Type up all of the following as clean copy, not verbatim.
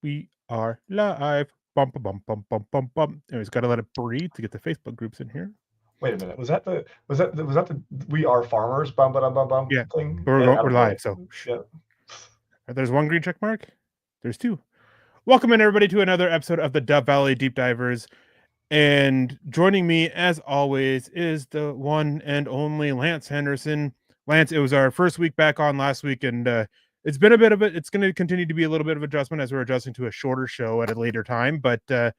We are live. Bum, bum, bum, bum, bum, bum, bum. Anyways, got to let it breathe to get the Facebook groups in here. Wait a minute. Was that the "We Are Farmers" bum bum bum bum Yeah, thing? but we're Attaboy. live. So Yeah. there's one green check mark. There's two. Welcome in everybody to another episode of the Dove Valley Deep Divers. And joining me, as always, is the one and only Lance Sanderson. Lance, it was our first week back on last week, and it's been a bit of it. It's going to continue to be a little bit of adjustment as we're adjusting to a shorter show at a later time. But it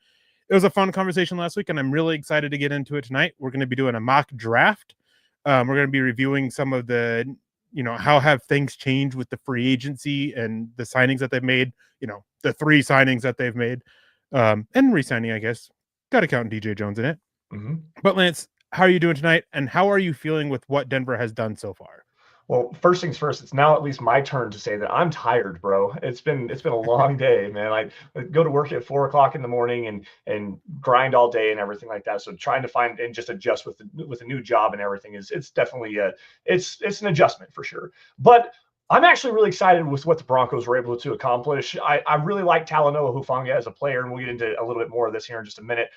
was a fun conversation last week, and I'm really excited to get into it tonight. We're going to be doing a mock draft. We're going to be reviewing some of the, how have things changed with the free agency and the signings that they've made, the 3 signings that they've made, and re-signing, I guess. Got to count DJ Jones in it. Mm-hmm. But Lance, how are you doing tonight? And how are you feeling with what Denver has done so far? Well, first things first, it's now at least my turn to say that I'm tired, bro. It's been a long day, man. I go to work at 4 o'clock in the morning and grind all day and everything like that. So trying to find and just adjust with a new job and everything it's definitely it's an adjustment for sure. But I'm actually really excited with what the Broncos were able to accomplish. I really like Talanoa Hufanga as a player, and we'll get into a little bit more of this here in just a minute.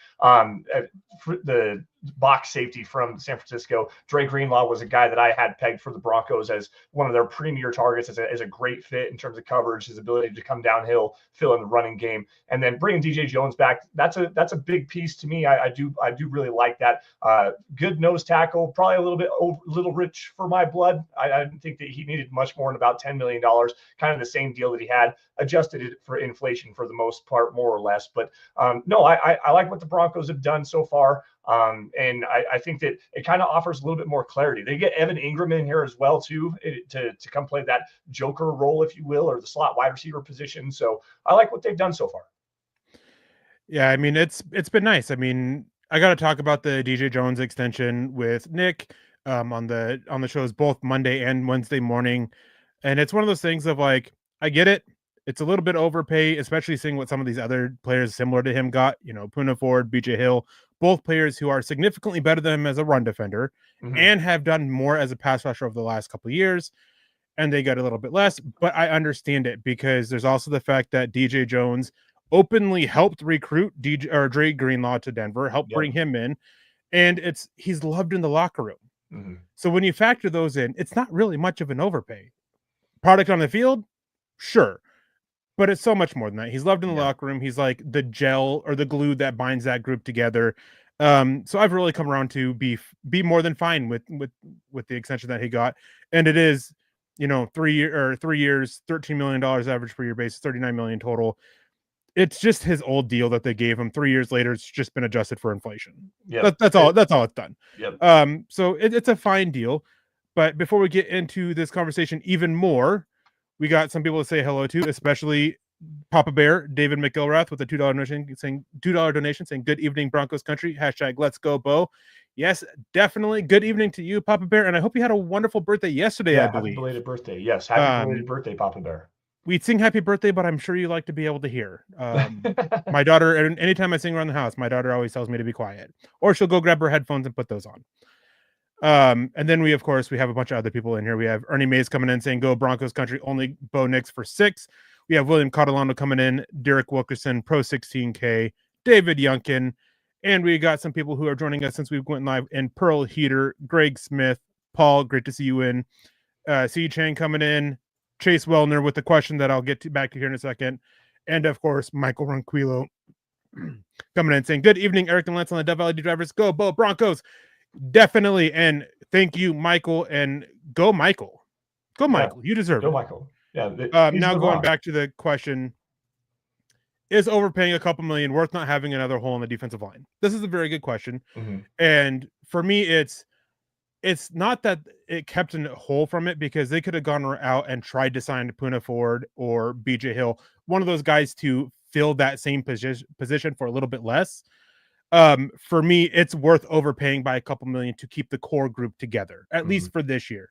The box safety from San Francisco, Dre Greenlaw, was a guy that I had pegged for the Broncos as one of their premier targets, as a great fit in terms of coverage, his ability to come downhill, fill in the running game, and then bringing DJ Jones back. That's a big piece to me. I do really like that. Good nose tackle, probably a little rich for my blood. I didn't think that he needed much more than about $10 million, kind of the same deal that he had, adjusted it for inflation for the most part, more or less. But no, I like what the Broncos have done so far. And I think that it kind of offers a little bit more clarity. They get Evan Ingram in here as well, too, to come play that joker role, if you will, or the slot wide receiver position. So I like what they've done so far. Yeah, I mean, it's been nice. I mean, I got to talk about the DJ Jones extension with Nick on the shows both Monday and Wednesday morning. And it's one of those things of like, I get it. It's a little bit overpay, especially seeing what some of these other players similar to him got, Puna Ford, BJ Hill, both players who are significantly better than him as a run defender and have done more as a pass rusher over the last couple of years. And they got a little bit less, but I understand it because there's also the fact that DJ Jones openly helped recruit DJ or Dre Greenlaw to Denver, helped bring him in, and he's loved in the locker room. So when you factor those in, it's not really much of an overpay. Product on the field, sure, but it's so much more than that. He's loved in the locker room. He's like the gel or the glue that binds that group together. So I've really come around to be more than fine with the extension that he got, and it is 3 years, $13 million average per year basis, 39 million total. It's just his old deal that they gave him 3 years later. It's just been adjusted for inflation. That's all it's done. So it's a fine deal. But before we get into this conversation even more, we got some people to say hello to, especially Papa Bear, David McIlrath with a $2 donation saying good evening, Broncos country. # let's go, Bo. Yes, definitely. Good evening to you, Papa Bear. And I hope you had a wonderful birthday yesterday, I believe. Happy belated birthday. Yes, happy belated birthday, Papa Bear. We'd sing happy birthday, but I'm sure you like to be able to hear. My daughter, and anytime I sing around the house, my daughter always tells me to be quiet, or she'll go grab her headphones and put those on. And then we have a bunch of other people in here. We have Ernie Mays coming in saying, go Broncos country, only Bo Nix for 6. We have William Catalano coming in, Derek Wilkerson, Pro 16K, David Youngkin, and we got some people who are joining us since we went live in Pearl Heater, Greg Smith, Paul, great to see you in, C. Chang coming in, Chase Wellner with the question that I'll get back to here in a second, and of course, Michael Ronquillo coming in saying, good evening, Eric and Lance on the Dove Valley Drivers, go Bo Broncos. Definitely, and thank you, Michael, and go Michael. Go Michael. You deserve it. Go Michael. Yeah. Now going back to the question, is overpaying a couple million worth not having another hole in the defensive line? This is a very good question. And for me, it's not that it kept a hole from it, because they could have gone out and tried to sign Puna Ford or BJ Hill, one of those guys to fill that same position for a little bit less. For me, it's worth overpaying by a couple million to keep the core group together, at least for this year.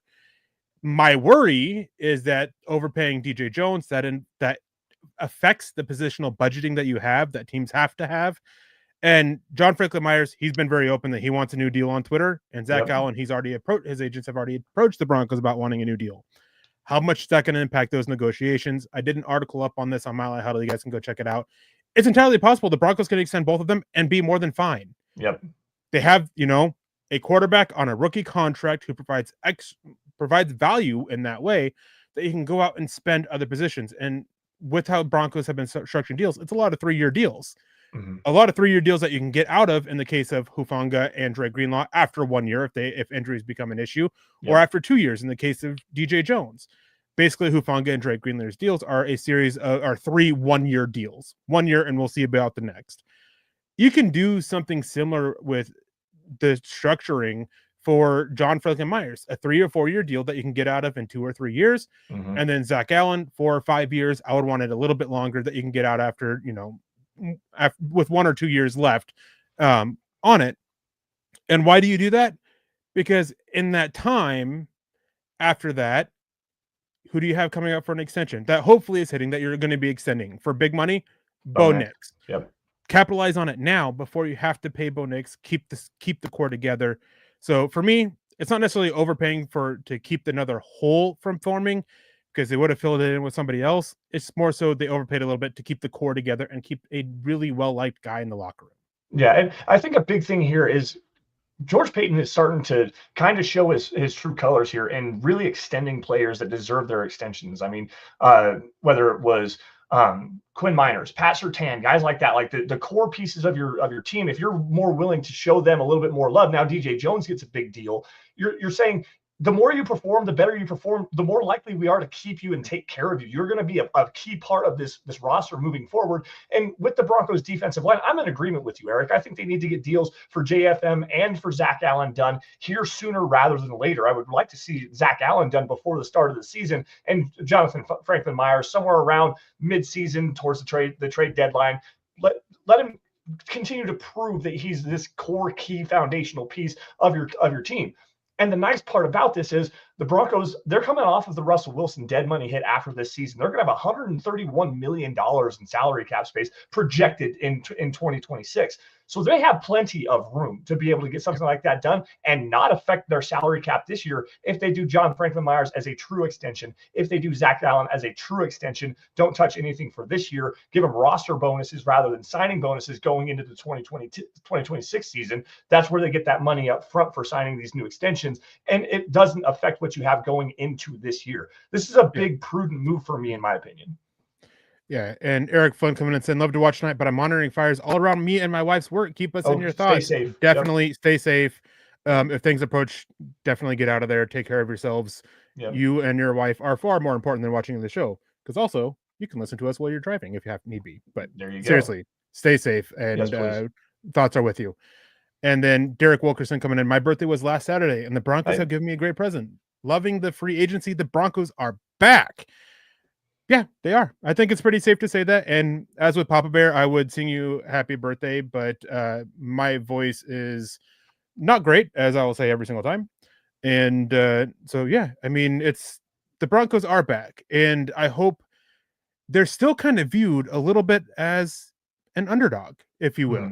My worry is that overpaying DJ Jones, that affects the positional budgeting that you have, that teams have to have. And John Franklin Myers, he's been very open that he wants a new deal on Twitter. And Zach Allen, his agents have already approached the Broncos about wanting a new deal. How much is that going to impact those negotiations? I did an article up on this on Mile High Huddle. You guys can go check it out. It's entirely possible the Broncos can extend both of them and be more than fine. Yep. They have, a quarterback on a rookie contract who provides value in that way that you can go out and spend other positions. And with how Broncos have been structuring deals, it's a lot of 3-year deals. Mm-hmm. A lot of 3-year deals that you can get out of in the case of Hufanga and Dre Greenlaw after 1 year if injuries become an issue, or after 2 years in the case of DJ Jones. Basically, Hufanga and Dre Greenlaw's deals are a series of 3 1-year deals. 1 year, and we'll see about the next. You can do something similar with the structuring for John Franklin Myers, a 3 or 4 year deal that you can get out of in 2 or 3 years. Mm-hmm. And then Zach Allen, 4 or 5 years. I would want it a little bit longer that you can get out after, with 1 or 2 years left on it. And why do you do that? Because in that time after that, who do you have coming up for an extension that hopefully is hitting that you're going to be extending for big money? Bo Nix. Yep. Capitalize on it now before you have to pay Bo Nix. Keep the core together. So for me, it's not necessarily overpaying to keep another hole from forming, because they would have filled it in with somebody else. It's more so they overpaid a little bit to keep the core together and keep a really well-liked guy in the locker room. Yeah, and I think a big thing here is George Paton is starting to kind of show his true colors here and really extending players that deserve their extensions. I mean, whether it was Quinn Miners, Pat Surtain, guys like that, like the core pieces of your team, if you're more willing to show them a little bit more love. Now DJ Jones gets a big deal. You're saying the more you perform, the better you perform, the more likely we are to keep you and take care of you. You're going to be a key part of this roster moving forward. And with the Broncos defensive line, I'm in agreement with you, Eric. I think they need to get deals for JFM and for Zach Allen done here sooner rather than later. I would like to see Zach Allen done before the start of the season, and Jonathan Franklin Myers somewhere around mid-season towards the trade deadline. Let him continue to prove that he's this core key foundational piece of your team. And the nice part about this is the Broncos, they're coming off of the Russell Wilson dead money hit after this season. They're going to have $131 million in salary cap space projected in 2026. So they have plenty of room to be able to get something like that done and not affect their salary cap this year if they do John Franklin Myers as a true extension, if they do Zach Allen as a true extension, don't touch anything for this year, give them roster bonuses rather than signing bonuses going into the 2026 season. That's where they get that money up front for signing these new extensions, and it doesn't affect what you have going into this year. This is a big, prudent move for me, in my opinion. Yeah, and Erick Flynn coming in saying, love to watch tonight, but I'm monitoring fires all around me and my wife's work. Keep us in your thoughts. Stay safe. Definitely stay safe. If things approach, definitely get out of there. Take care of yourselves. Yep. You and your wife are far more important than watching the show, because also you can listen to us while you're driving if you need be. But there you go. Seriously, stay safe, and thoughts are with you. And then Derek Wilkerson coming in. My birthday was last Saturday, and the Broncos have given me a great present. Loving the free agency. The Broncos are back. Yeah, they are. I think it's pretty safe to say that. And as with Papa Bear, I would sing you happy birthday, but my voice is not great, as I will say every single time. And so, yeah, I mean, the Broncos are back, and I hope they're still kind of viewed a little bit as an underdog, if you will.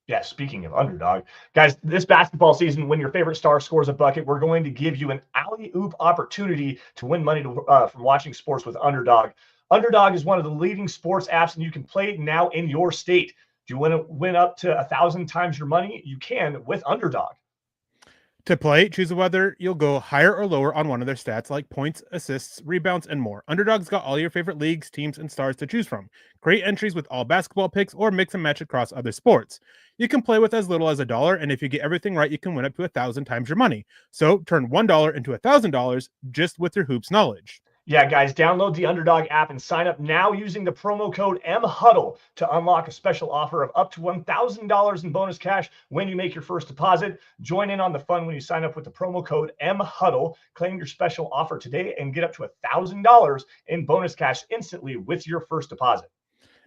Yeah, speaking of underdog, guys, this basketball season, when your favorite star scores a bucket, we're going to give you an alley-oop opportunity to win money from watching sports with Underdog. Underdog is one of the leading sports apps, and you can play it now in your state. Do you want to win up to 1,000 times your money? You can with Underdog. To play, choose whether you'll go higher or lower on one of their stats like points, assists, rebounds, and more. Underdog's got all your favorite leagues, teams, and stars to choose from. Create entries with all basketball picks or mix and match across other sports. You can play with as little as $1, and if you get everything right, you can win up to 1,000 times your money. So turn $1 into $1,000 just with your hoops knowledge. Yeah, guys, download the Underdog app and sign up now using the promo code MHUDDLE to unlock a special offer of up to $1,000 in bonus cash when you make your first deposit. Join in on the fun when you sign up with the promo code MHUDDLE. Claim your special offer today and get up to $1,000 in bonus cash instantly with your first deposit.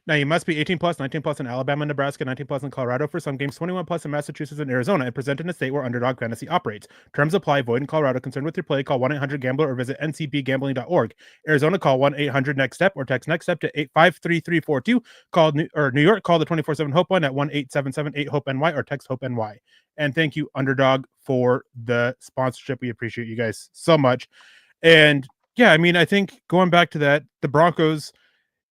Now, you must be 18 plus, 19 plus in Alabama, Nebraska, 19 plus in Colorado for some games, 21 plus in Massachusetts and Arizona, and present in a state where Underdog Fantasy operates. Terms apply. Void in Colorado. Concerned with your play, call 1-800-GAMBLER or visit ncbgambling.org. Arizona, call 1-800-NEXT-STEP or text NEXT STEP to 853-342. New York, call the 24/7 Hope line at 1-877-8-HOPE-NY or text HOPE-NY. And thank you, Underdog, for the sponsorship. We appreciate you guys so much. And Yeah, I mean, I think going back to that, the Broncos,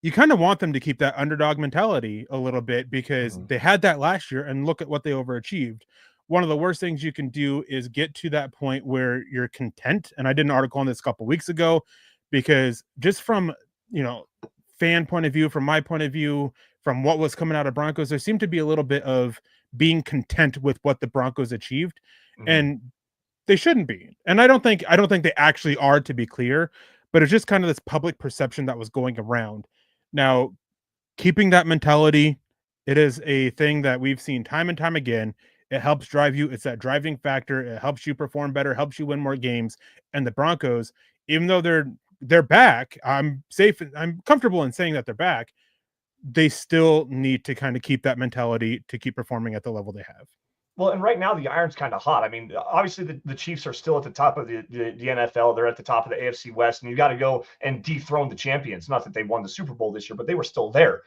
you kind of want them to keep that underdog mentality a little bit because Mm-hmm. they had that last year and look at what they overachieved. One of the worst things you can do is get to that point where you're content. And I did an article on this a couple weeks ago because just from, you know, fan point of view, from my point of view, from what was coming out of Broncos, there seemed to be a little bit of being content with what the Broncos achieved. Mm-hmm. And they shouldn't be. And I don't think they actually are, to be clear, but it's just kind of this public perception that was going around. Now, keeping that mentality, it is a thing that we've seen time and time again. It helps drive you. It's that driving factor. It helps you perform better, helps you win more games. And the Broncos, even though they're back, I'm safe and I'm comfortable in saying that they're back. They still need to kind of keep that mentality to keep performing at the level they have. Well, and right now the iron's kind of hot. I mean, obviously the Chiefs are still at the top of the NFL. They're at the top of the AFC West, and you got to go and dethrone the champions. Not that they won the Super Bowl this year, but they were still there.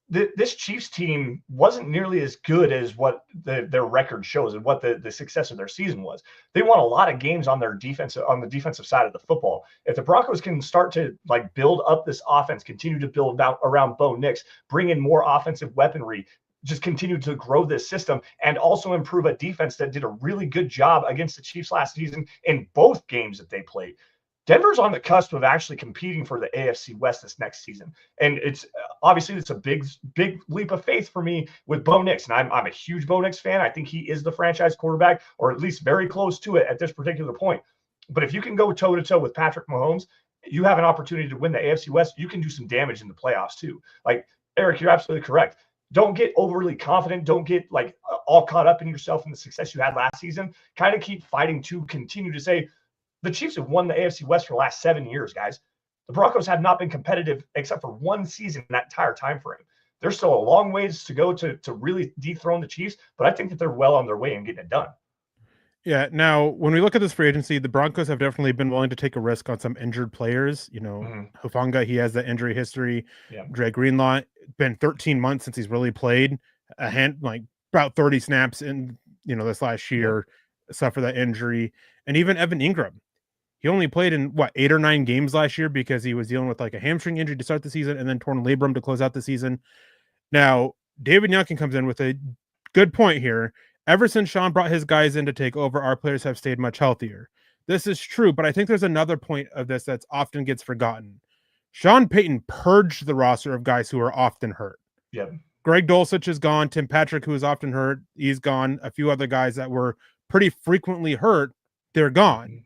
This Chiefs team wasn't nearly as good as what their record shows and what the success of their season was. They won a lot of games on their defense, on the defensive side of the football. If the Broncos can start to like build up this offense, continue to build out around Bo Nix, bring in more offensive weaponry, just continue to grow this system, and also improve a defense that did a really good job against the Chiefs last season in both games that they played. Denver's on the cusp of actually competing for the AFC West this next season. And it's obviously it's a big leap of faith for me with Bo Nix. And I'm a huge Bo Nix fan. I think he is the franchise quarterback, or at least very close to it at this particular point. But if you can go toe to toe with Patrick Mahomes, you have an opportunity to win the AFC West. You can do some damage in the playoffs too. Like Eric, you're absolutely correct. Don't get overly confident. Don't get like all caught up in yourself and the success you had last season. Kind of keep fighting to continue to say, the Chiefs have won the AFC West for the last 7 years, guys. The Broncos have not been competitive except for one season in that entire time frame. There's still a long ways to go to really dethrone the Chiefs, but I think that they're well on their way in getting it done. Yeah. Now, when we look at this free agency, the Broncos have definitely been willing to take a risk on some injured players. You know, Mm-hmm. Hufanga, he has that injury history. Yeah. Dre Greenlaw, been 13 months since he's really played a hand, like about 30 snaps in, this last Yep. year, suffered that injury. And even Evan Ingram, he only played in what, 8 or 9 games last year because he was dealing with like a hamstring injury to start the season and then torn labrum to close out the season. Now, David Youngkin comes in with a good point here. Ever since Sean brought his guys in to take over, our players have stayed much healthier. This is true, but I think there's another point of this that's often gets forgotten. Sean Payton purged the roster of guys who are often hurt. Yep. Greg Dulcich is gone. Tim Patrick, who is often hurt, he's gone. A few other guys that were pretty frequently hurt, they're gone. Mm-hmm.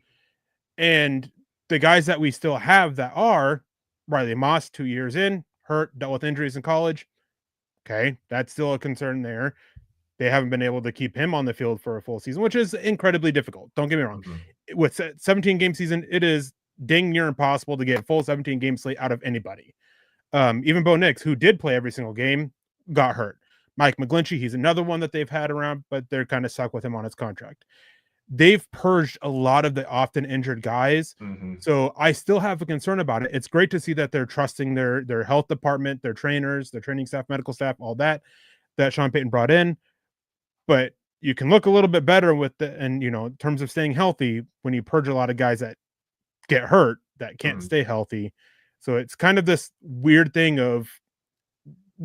And the guys that we still have that are Riley Moss, 2 years in, hurt, dealt with injuries in college. Okay, that's still a concern there. They haven't been able to keep him on the field for a full season, which is incredibly difficult. Don't get me wrong. Mm-hmm. With 17 game season, it is dang near impossible to get full 17 game slate out of anybody. Even Bo Nix, who did play every single game, got hurt. Mike McGlinchey, he's another one that they've had around, but they're kind of stuck with him on his contract. They've purged a lot of the often injured guys. Mm-hmm. So I still have a concern about it. It's great to see that they're trusting their health department, their trainers, their training staff, medical staff, all that Sean Payton brought in. But you can look a little bit better with in terms of staying healthy when you purge a lot of guys that get hurt that can't Mm-hmm. stay healthy. So it's kind of this weird thing of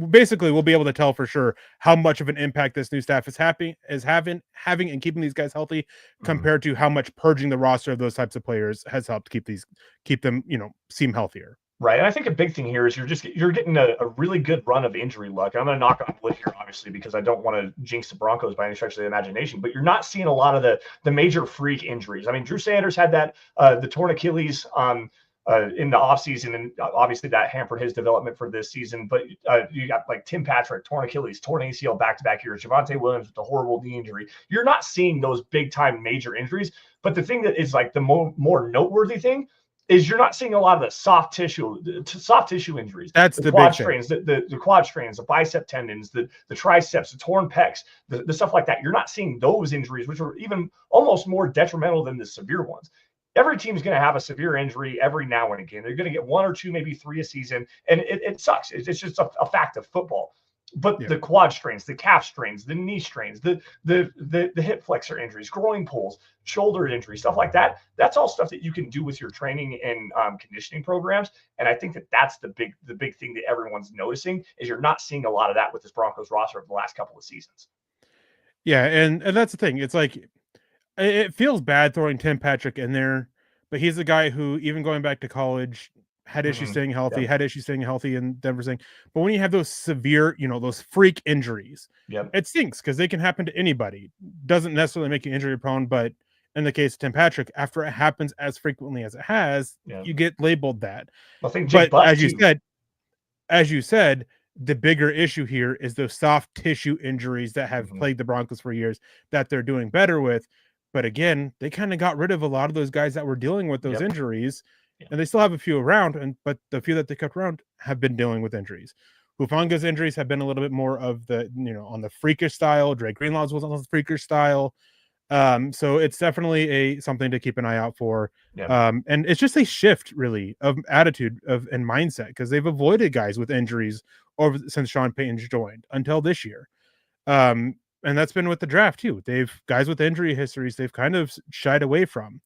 basically we'll be able to tell for sure how much of an impact this new staff is having and keeping these guys healthy compared to how much purging the roster of those types of players has helped keep them, seem healthier. Right. And I think a big thing here is you're getting a really good run of injury luck. I'm going to knock on wood here, obviously, because I don't want to jinx the Broncos by any stretch of the imagination, but you're not seeing a lot of the major freak injuries. I mean, Drew Sanders had that, the torn Achilles in the offseason, and obviously that hampered his development for this season. But you got like Tim Patrick, torn Achilles, torn ACL back-to-back years, Javonte Williams with the horrible knee injury. You're not seeing those big-time major injuries. But the thing that is like the more noteworthy thing is you're not seeing a lot of the soft tissue injuries. That's the quad big strains, the quad strains, the bicep tendons, the triceps, the torn pecs, the stuff like that. You're not seeing those injuries, which are even almost more detrimental than the severe ones. Every team's going to have a severe injury every now and again. They're going to get one or two, maybe three a season, and it sucks. It's just a fact of football. But Yeah. the quad strains, the calf strains, the knee strains, the hip flexor injuries, groin pulls, shoulder injuries, stuff like that. That's all stuff that you can do with your training and conditioning programs. And I think that that's the big thing that everyone's noticing is you're not seeing a lot of that with this Broncos roster over the last couple of seasons. Yeah, and that's the thing. It's like it feels bad throwing Tim Patrick in there, but he's the guy who, even going back to college, had issues Mm-hmm. staying healthy, Yep. had issues staying healthy in Denver thing. But when you have those severe, those freak injuries, Yep. it stinks because they can happen to anybody. Doesn't necessarily make you injury prone, but in the case of Tim Patrick, after it happens as frequently as it has, Yep. you get labeled that. I think Jake But Butt too. as you said, the bigger issue here is those soft tissue injuries that have Mm-hmm. plagued the Broncos for years that they're doing better with. But again, they kind of got rid of a lot of those guys that were dealing with those Yep. injuries, Yep. and they still have a few around. But the few that they kept around have been dealing with injuries. Hufanga's injuries have been a little bit more of the on the freakish style. Dre Greenlaw's was on the freakish style. So it's definitely something to keep an eye out for. Yep. And it's just a shift really of attitude and mindset because they've avoided guys with injuries since Sean Payton's joined until this year. And that's been with the draft too. Guys with injury histories, they've kind of shied away from.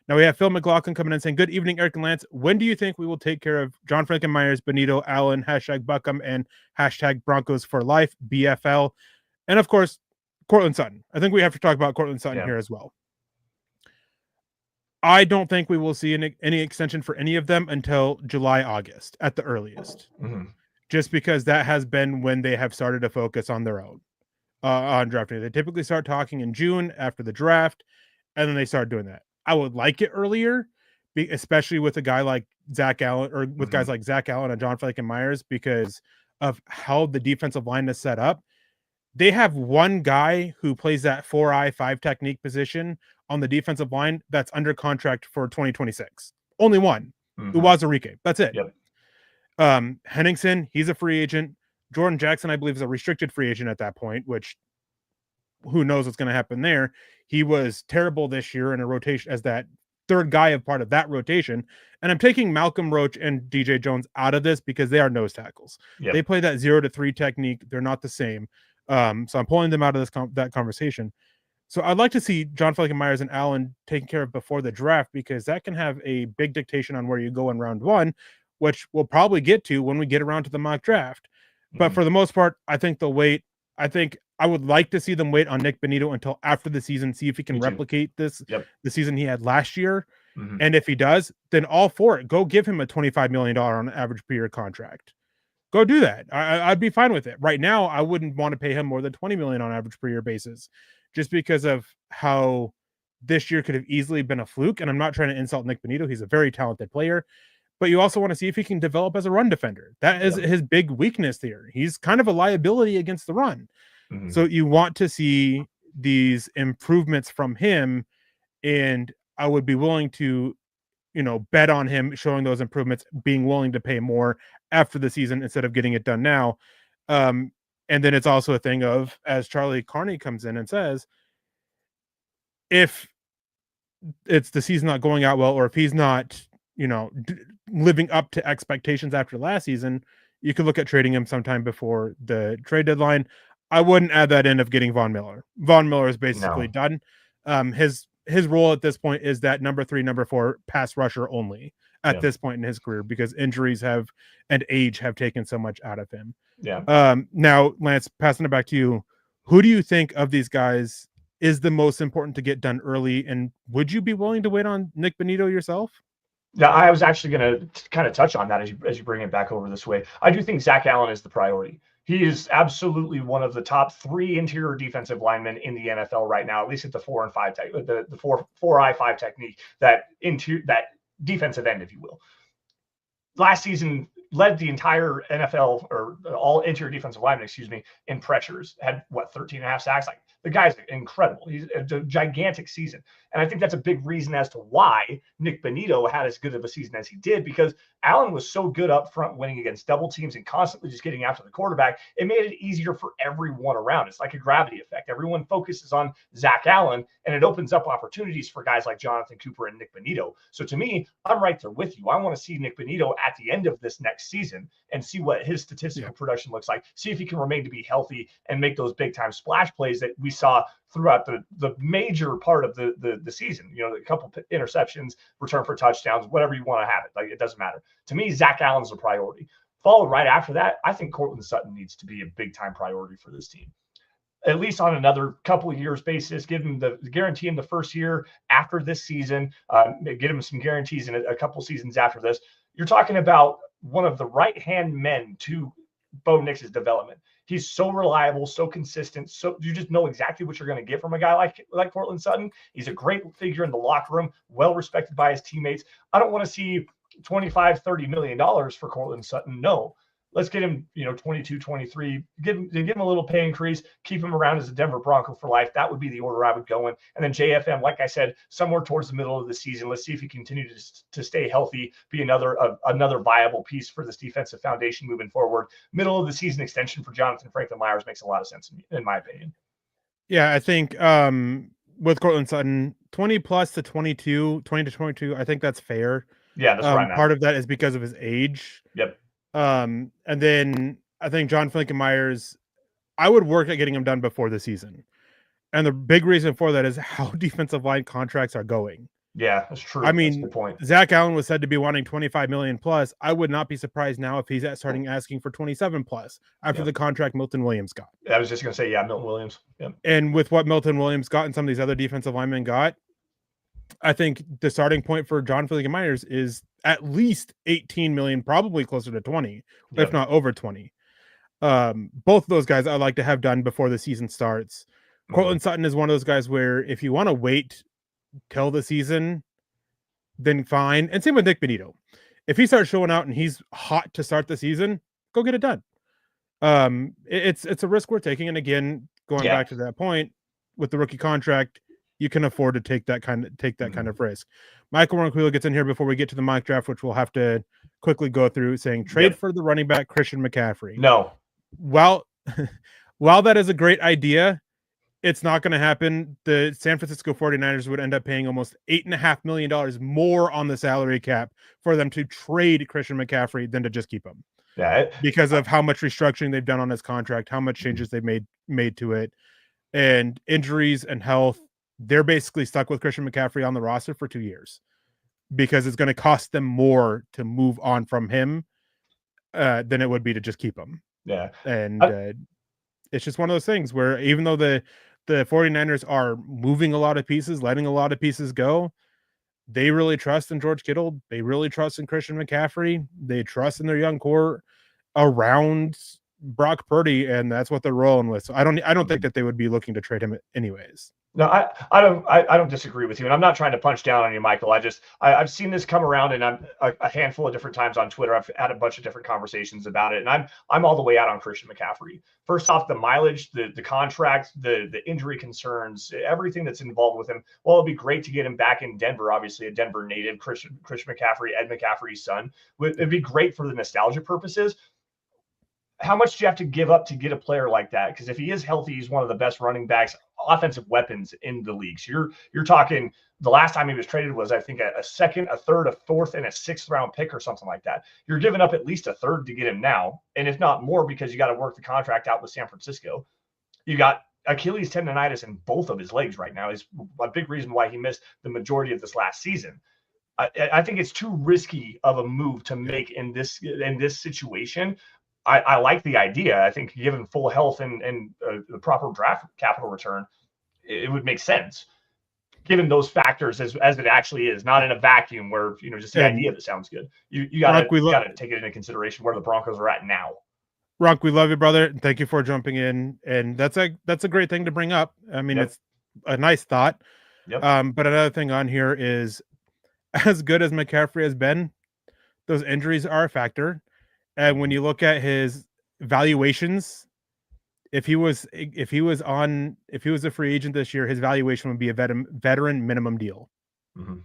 Now we have Phil McLaughlin coming in saying, "Good evening, Eric and Lance. When do you think we will take care of John Frankenmeyer's, Benito, Allen, #Buckham, and #Broncos for life, BFL?" And of course, Cortland Sutton. I think we have to talk about Cortland Sutton here as well. I don't think we will see any extension for any of them until July, August at the earliest, just because that has been when they have started to focus on their own on drafting. They typically start talking in June after the draft, and then they start doing that. I would like it earlier, especially with a guy like Zach Allen or with guys like Zach Allen and John Frankenmeyer's because of how the defensive line is set up. They have one guy who plays that 4-eye 5 technique position on the defensive line that's under contract for 2026. Only one. Uwazurike. That's it. Yep. Henningsen, he's a free agent. Jordan Jackson, I believe, is a restricted free agent at that point, which who knows what's going to happen there. He was terrible this year in a rotation as that third guy of part of that rotation. And I'm taking Malcolm Roach and DJ Jones out of this because they are nose tackles. Yep. They play that 0 to 3 technique. They're not the same. So I'm pulling them out of that conversation. So I'd like to see John Frankenmeyer's and Allen taken care of before the draft because that can have a big dictation on where you go in round one, which we'll probably get to when we get around to the mock draft. But for the most part, I think they'll wait. I think I would like to see them wait on Nick Benito until after the season, see if he can replicate the season he had last year. And if he does, then all for it. Go give him a $25 million on average per year contract. Go do that. I'd be fine with it. Right now, I wouldn't want to pay him more than $20 million on average per year basis, just because of how this year could have easily been a fluke. And I'm not trying to insult Nick Benito. He's a very talented player, but you also want to see if he can develop as a run defender. That is his big weakness here. He's kind of a liability against the run. So you want to see these improvements from him. And I would be willing to bet on him showing those improvements, being willing to pay more after the season instead of getting it done now. And then it's also a thing of, as Charlie Carney comes in and says, if it's the season not going out well, or if he's not, living up to expectations after last season, you could look at trading him sometime before the trade deadline. I wouldn't add that in of getting Von Miller. Von Miller is basically done. His role at this point is that number 3, number 4 pass rusher only at this point in his career because injuries and age have taken so much out of him. Now, Lance, passing it back to you, who do you think of these guys is the most important to get done early? And would you be willing to wait on Nick Benito yourself? Yeah, I was actually going to kind of touch on that as you bring it back over this way. I do think Zach Allen is the priority. He is absolutely one of the top 3 interior defensive linemen in the NFL right now, at least at the 4 and 5 tech, the 4-eye 5 technique, that defensive end, if you will. Last season led the entire NFL, or all interior defensive linemen, in pressures. Had 13 and a half sacks. Like, the guy's incredible. He's a gigantic season. And I think that's a big reason as to why Nick Benito had as good of a season as he did, because Allen was so good up front, winning against double teams and constantly just getting after the quarterback. It made it easier for everyone around. It's like a gravity effect. Everyone focuses on Zach Allen, and it opens up opportunities for guys like Jonathan Cooper and Nick Benito. So to me, I'm right there with you. I want to see Nick Benito at the end of this next season and see what his statistical production looks like. See if he can remain to be healthy and make those big time splash plays that we saw throughout the major part of the season. A couple interceptions, return for touchdowns, whatever you want to have it. Like, it doesn't matter. To me, Zach Allen's a priority. Followed right after that, I think Courtland Sutton needs to be a big time priority for this team, at least on another couple of years basis. Give him the guarantee in the first year after this season, get him some guarantees in a couple seasons after this. You're talking about one of the right-hand men to Bo Nix's development. He's so reliable, so consistent. So you just know exactly what you're going to get from a guy like Courtland Sutton. He's a great figure in the locker room, well respected by his teammates. I don't want to see $25-30 million for Courtland Sutton. No. Let's get him, 22, 23, give him a little pay increase, keep him around as a Denver Bronco for life. That would be the order I would go in. And then JFM, like I said, somewhere towards the middle of the season, let's see if he continues to stay healthy, be another viable piece for this defensive foundation moving forward. Middle of the season extension for Jonathan Franklin Myers makes a lot of sense in my opinion. Yeah, I think with Courtland Sutton, 20 plus to 22, 20 to 22, I think that's fair. Yeah, that's right. Part of that is because of his age. Yep. And then I think John Franklin Myers, I would work at getting him done before the season. And the big reason for that is how defensive line contracts are going. Yeah, that's true. I mean, that's a good point. Zach Allen was said to be wanting 25 million plus. I would not be surprised now if he's starting asking for 27 plus after the contract Milton Williams got. I was just going to say, Milton Williams. Yep. And with what Milton Williams got and some of these other defensive linemen got, I think the starting point for John Franklin Myers is at least 18 million, probably closer to 20, if not over 20. Both of those guys I'd like to have done before the season starts. Courtland Sutton is one of those guys where if you want to wait till the season, then fine. And same with Nick Benito. If he starts showing out and he's hot to start the season, go get it done. It's a risk we're taking. And again, going back to that point with the rookie contract, you can afford to take that kind of risk. Michael Ronquillo gets in here before we get to the mock draft, which we'll have to quickly go through, saying trade for the running back Christian McCaffrey. No. While that is a great idea, it's not going to happen. The San Francisco 49ers would end up paying almost $8.5 million more on the salary cap for them to trade Christian McCaffrey than to just keep him. Yeah, because of how much restructuring they've done on his contract, how much changes they've made to it, and injuries and health. They're basically stuck with Christian McCaffrey on the roster for 2 years because it's going to cost them more to move on from him than it would be to just keep him. Yeah. And it's just one of those things where even though the 49ers are moving a lot of pieces, letting a lot of pieces go, they really trust in George Kittle. They really trust in Christian McCaffrey. They trust in their young core around Brock Purdy, and that's what they're rolling with. So I don't think that they would be looking to trade him anyways. No, I don't disagree with you, and I'm not trying to punch down on you, Michael. I've seen this come around, and I'm a handful of different times on Twitter. I've had a bunch of different conversations about it, and I'm all the way out on Christian McCaffrey. First off, the mileage, the contract, the injury concerns, everything that's involved with him. Well, it'd be great to get him back in Denver. Obviously, a Denver native, Christian McCaffrey, Ed McCaffrey's son. It'd be great for the nostalgia purposes. How much do you have to give up to get a player like that? Because if he is healthy, he's one of the best running backs, offensive weapons in the league. So you're talking the last time he was traded was, I think, a second, a third, a fourth, and a sixth round pick or something like that. You're giving up at least a third to get him now, and if not more, because you got to work the contract out with San Francisco. You got Achilles tendonitis in both of his legs right now. Is a big reason why he missed the majority of this last season. I think it's too risky of a move to make in this situation. I like the idea. I think given full health and the proper draft capital return, it would make sense. Given those factors as it actually is, not in a vacuum where just the idea that sounds good. You got to take it into consideration where the Broncos are at now. Ronk, we love you, brother. Thank you for jumping in, and that's a great thing to bring up. I mean, It's a nice thought. Yep. But another thing on here is, as good as McCaffrey has been, those injuries are a factor. And when you look at his valuations, if he was a free agent this year, his valuation would be a veteran minimum deal. Mm-hmm.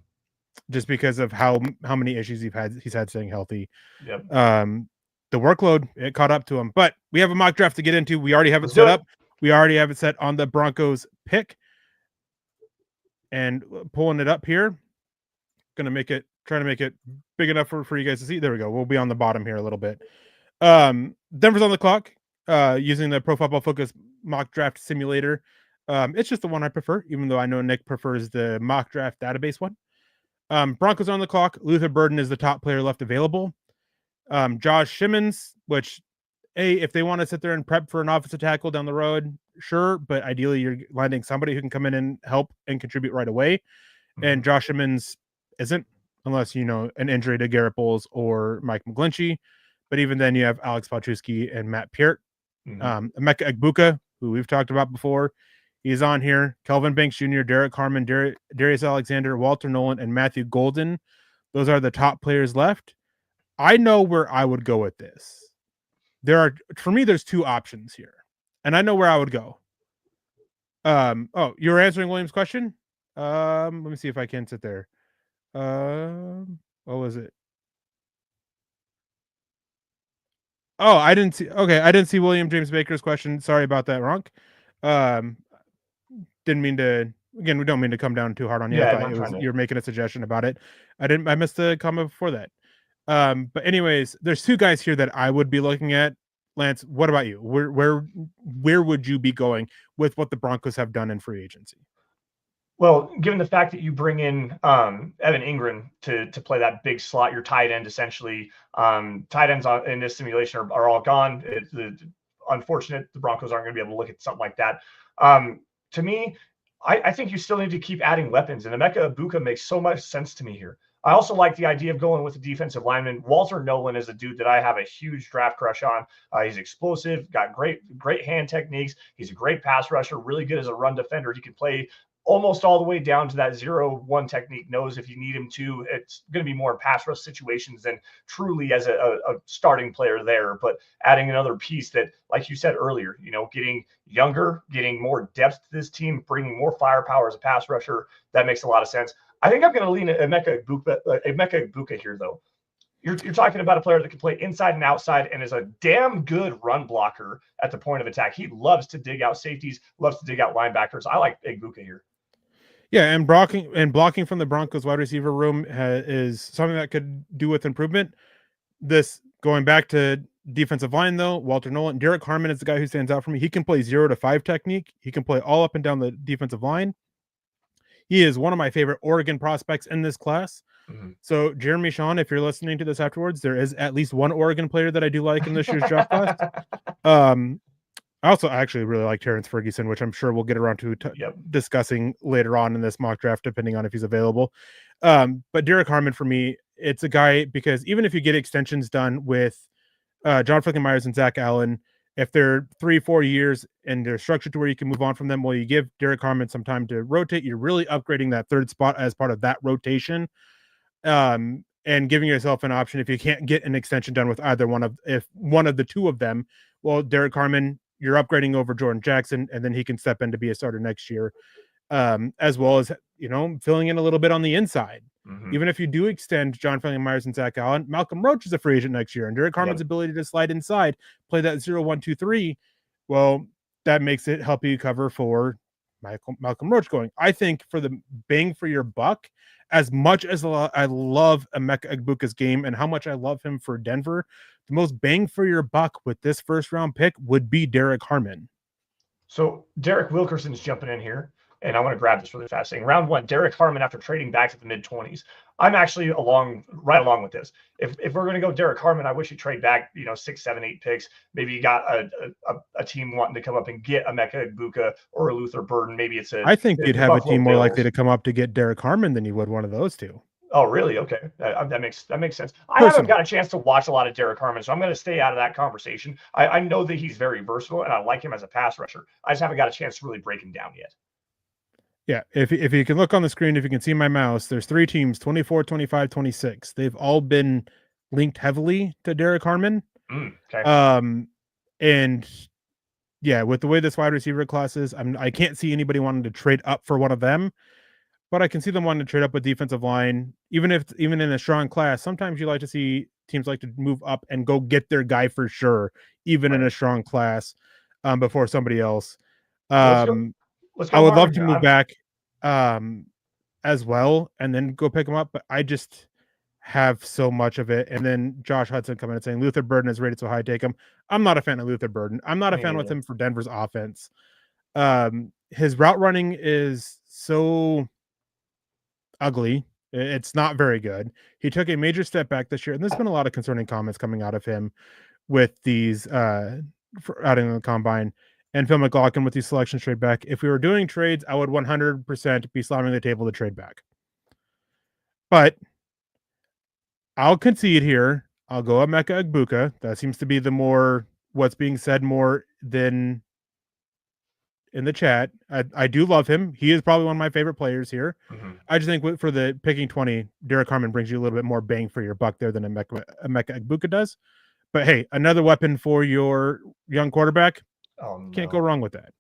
Just because of how many issues he's had staying healthy. Yep. The workload, it caught up to him. But we have a mock draft to get into. We already have it set up. We already have it set on the Broncos pick. And pulling it up here, going to make it trying to make it big enough for you guys to see. There we go. We'll be on the bottom here a little bit. Denver's on the clock, using the Pro Football Focus mock draft simulator. It's just the one I prefer, even though I know Nick prefers the mock draft database one. Broncos on the clock. Luther Burden is the top player left available. Josh Simmons, which, if they want to sit there and prep for an offensive tackle down the road, sure, but ideally you're landing somebody who can come in and help and contribute right away. Mm-hmm. And Josh Simmons isn't, unless an injury to Garrett Bowles or Mike McGlinchey. But even then, you have Alex Palczewski and Matt Peart. Mm-hmm. Emeka Egbuka, who we've talked about before, he's on here. Kelvin Banks Jr., Derek Harmon, Darius Alexander, Walter Nolan, and Matthew Golden. Those are the top players left. I know where I would go with this. There's two options here, and I know where I would go. You're answering William's question? Let me see if I can sit there. What was it? Oh, I didn't see William James Baker's question. Sorry about that, Ronk. Didn't mean to. Again, we don't mean to come down too hard on you. Yeah, I thought you're making a suggestion about it. I missed the comment before that. But anyways, there's two guys here that I would be looking at. Lance, what about you? Where would you be going with what the Broncos have done in free agency? Well, given the fact that you bring in Evan Ingram to play that big slot, your tight end essentially, tight ends in this simulation are all gone. It's unfortunate the Broncos aren't going to be able to look at something like that. To me, I think you still need to keep adding weapons, and Emeka Egbuka makes so much sense to me here. I also like the idea of going with a defensive lineman. Walter Nolan is a dude that I have a huge draft crush on. He's explosive, got great hand techniques. He's a great pass rusher, really good as a run defender. He can play almost all the way down to that 0-1 technique, knows if you need him to. It's going to be more pass rush situations than truly as a starting player there. But adding another piece that, like you said earlier, getting younger, getting more depth to this team, bringing more firepower as a pass rusher, that makes a lot of sense. I think I'm going to lean at Emeka Egbuka here, though. You're talking about a player that can play inside and outside and is a damn good run blocker at the point of attack. He loves to dig out safeties, loves to dig out linebackers. I like Egbuka here. Yeah, and blocking from the Broncos wide receiver room is something that could do with improvement. This, going back to defensive line, though, Walter Nolan, Derek Harmon is the guy who stands out for me. He can play 0 to 5 technique. He can play all up and down the defensive line. He is one of my favorite Oregon prospects in this class. Mm-hmm. So, Jeremy Shawn, if you're listening to this afterwards, there is at least one Oregon player that I do like in this year's draft class. I actually really like Terrence Ferguson, which I'm sure we'll get around to discussing later on in this mock draft, depending on if he's available. But Derek Harmon, for me, it's a guy, because even if you get extensions done with John Myers and Zach Allen, if they're 3-4 years and they're structured to where you can move on from them, well, you give Derek Harmon some time to rotate. You're really upgrading that third spot as part of that rotation, and giving yourself an option if you can't get an extension done with either one of the two of them. Well, Derek Harmon, you're upgrading over Jordan Jackson, and then he can step in to be a starter next year, as well as filling in a little bit on the inside. Mm-hmm. Even if you do extend John Myers and Zach Allen, Malcolm Roach is a free agent next year, and Derek Harmon's ability to slide inside, play that 0-1-2-3, well, that makes it help you cover for Malcolm Roach going. I think for the bang for your buck, as much as I love Emeka Egbuka's game and how much I love him for Denver, the most bang for your buck with this first round pick would be Derek Harmon. So Derek Wilkerson's jumping in here, and I want to grab this really fast. Saying round 1, Derek Harmon after trading back to the mid-20s. I'm actually right along with this. If we're going to go Derek Harmon, I wish you trade back, 6, 7, 8 picks. Maybe you got a team wanting to come up and get Emeka Egbuka or a Luther Burden. Maybe it's I think you'd have Buffalo a team more likely to come up to get Derek Harmon than you would one of those two. Oh, really? Okay. That makes sense. I haven't got a chance to watch a lot of Derek Harmon, so I'm going to stay out of that conversation. I know that he's very versatile, and I like him as a pass rusher. I just haven't got a chance to really break him down yet. Yeah, if you can look on the screen, if you can see my mouse, there's 3 teams, 24, 25, 26. They've all been linked heavily to Derek Harmon. Okay. And yeah, with the way this wide receiver class is, I can't see anybody wanting to trade up for one of them. But I can see them wanting to trade up with defensive line, even in a strong class. Sometimes you like to see teams like to move up and go get their guy for sure, even in a strong class, before somebody else. Let's go I would love to move back as well and then go pick them up. But have so much of it. And then Josh Hudson coming and saying Luther Burden is rated so high, take him. I'm not a fan of Luther Burden. I'm not a Me fan with neither. him for Denver's offense. His route running is so ugly. It's not very good. He took a major step back this year, and there's been a lot of concerning comments coming out of him with these out in the combine. And Phil McLaughlin with these selections trade back. If we were doing trades, I would 100% be slamming the table to trade back. But I'll concede here. I'll go Emeka Egbuka. That seems to be the more what's being said more than in the chat. I do love him. He is probably one of my favorite players here. Mm-hmm. I just think for the picking 20, Derek Harmon brings you a little bit more bang for your buck there than Emeka Egbuka does. But hey, another weapon for your young quarterback. Oh no. Can't go wrong with that.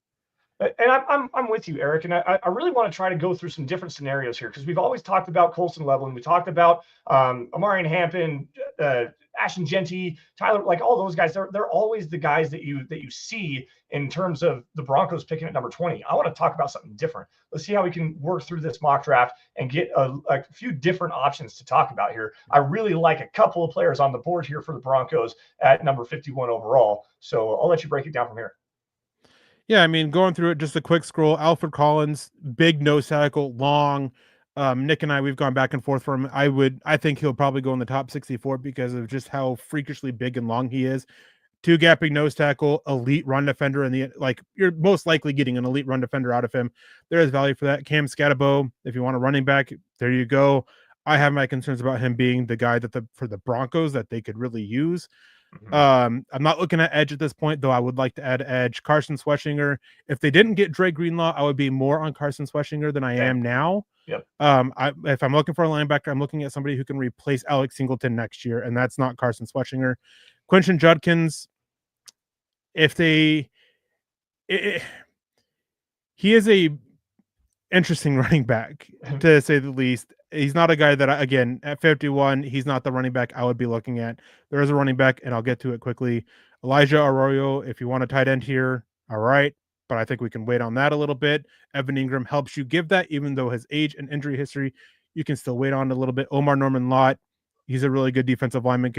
And I'm with you, Eric. And I really want to try to go through some different scenarios here because we've always talked about Colson Leveling. We talked about Amarian Hampton, Ashton Genty, Tyler, like all those guys. They're always the guys that you see in terms of the Broncos picking at number 20. I want to talk about something different. Let's see how we can work through this mock draft and get a few different options to talk about here. I really like a couple of players on the board here for the Broncos at number 51 overall. So I'll let you break it down from here. Yeah, I mean, going through it, just a quick scroll. Alfred Collins, big nose tackle, long. Nick and I, we've gone back and forth for him. I think he'll probably go in the top 64 because of just how freakishly big and long he is. Two gapping nose tackle, elite run defender, and you're most likely getting an elite run defender out of him. There is value for that. Cam Scatabo, if you want a running back, there you go. I have my concerns about him being the guy for the Broncos that they could really use. I'm not looking at edge at this point, though I would like to add edge. Carson Sweshinger. If they didn't get Dre Greenlaw, I would be more on Carson Sweshinger than I am now. Yep. If I'm looking for a linebacker, I'm looking at somebody who can replace Alex Singleton next year, and that's not Carson Sweshinger. Quinton Judkins, he is a interesting running back, to say the least. He's not a guy that, again, at 51, he's not the running back I would be looking at. There is a running back, and I'll get to it quickly. Elijah Arroyo, if you want a tight end here, all right, but I think we can wait on that a little bit. Evan Ingram helps you give that, even though his age and injury history, you can still wait on a little bit. Omar Norman Lott, he's a really good defensive lineman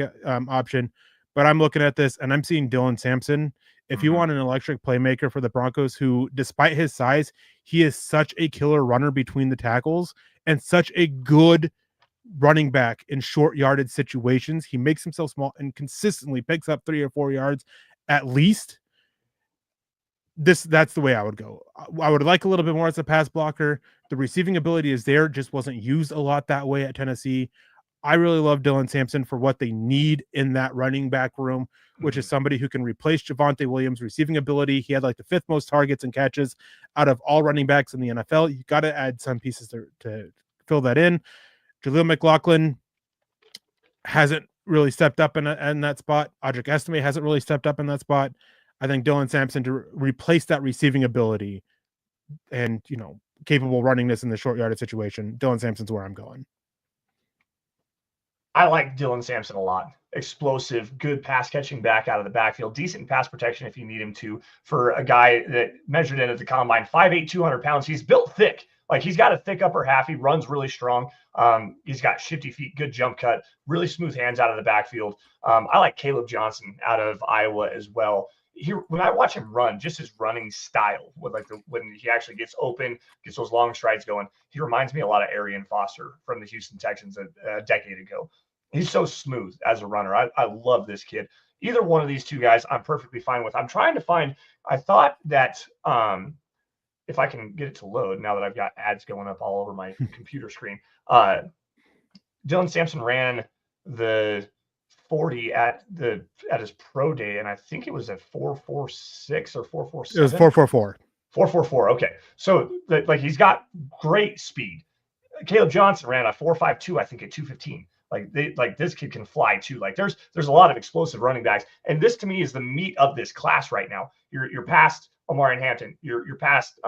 option. But I'm looking at this, and I'm seeing Dylan Sampson. If you want an electric playmaker for the Broncos who, despite his size, he is such a killer runner between the tackles and such a good running back in short yarded situations. He makes himself small and consistently picks up 3 or 4 yards at least. That's the way I would go. I would like a little bit more as a pass blocker. The receiving ability is there, just wasn't used a lot that way at Tennessee. I really love Dylan Sampson for what they need in that running back room, which is somebody who can replace Javonte Williams' receiving ability. He had like the 5th most targets and catches out of all running backs in the NFL. You got to add some pieces to fill that in. Jaleel McLaughlin hasn't really stepped up in that spot. Audric Estime hasn't really stepped up in that spot. I think Dylan Sampson to replace that receiving ability and, capable running this in the short yardage situation. Dylan Sampson's where I'm going. I like Dylan Sampson a lot. Explosive, good pass catching back out of the backfield, decent pass protection if you need him to, for a guy that measured in at the combine, 5'8", 200 pounds. He's built thick. Like, he's got a thick upper half. He runs really strong. He's got shifty feet, good jump cut, really smooth hands out of the backfield. I like Caleb Johnson out of Iowa as well. When I watch him run, just his running style, when he actually gets open, gets those long strides going, he reminds me a lot of Arian Foster from the Houston Texans a decade ago. He's so smooth as a runner. I love this kid. Either one of these two guys, I'm perfectly fine with. I'm trying to find. I thought that if I can get it to load now that I've got ads going up all over my computer screen. Dylan Sampson ran the 40 at his pro day, and I think it was a 4.46 or 4.47. It was 4.44. 4.44. Okay, so he's got great speed. Caleb Johnson ran a 4.52, I think, at 215. This kid can fly too. There's a lot of explosive running backs, and this to me is the meat of this class right now. You're past Omarion Hampton. You're past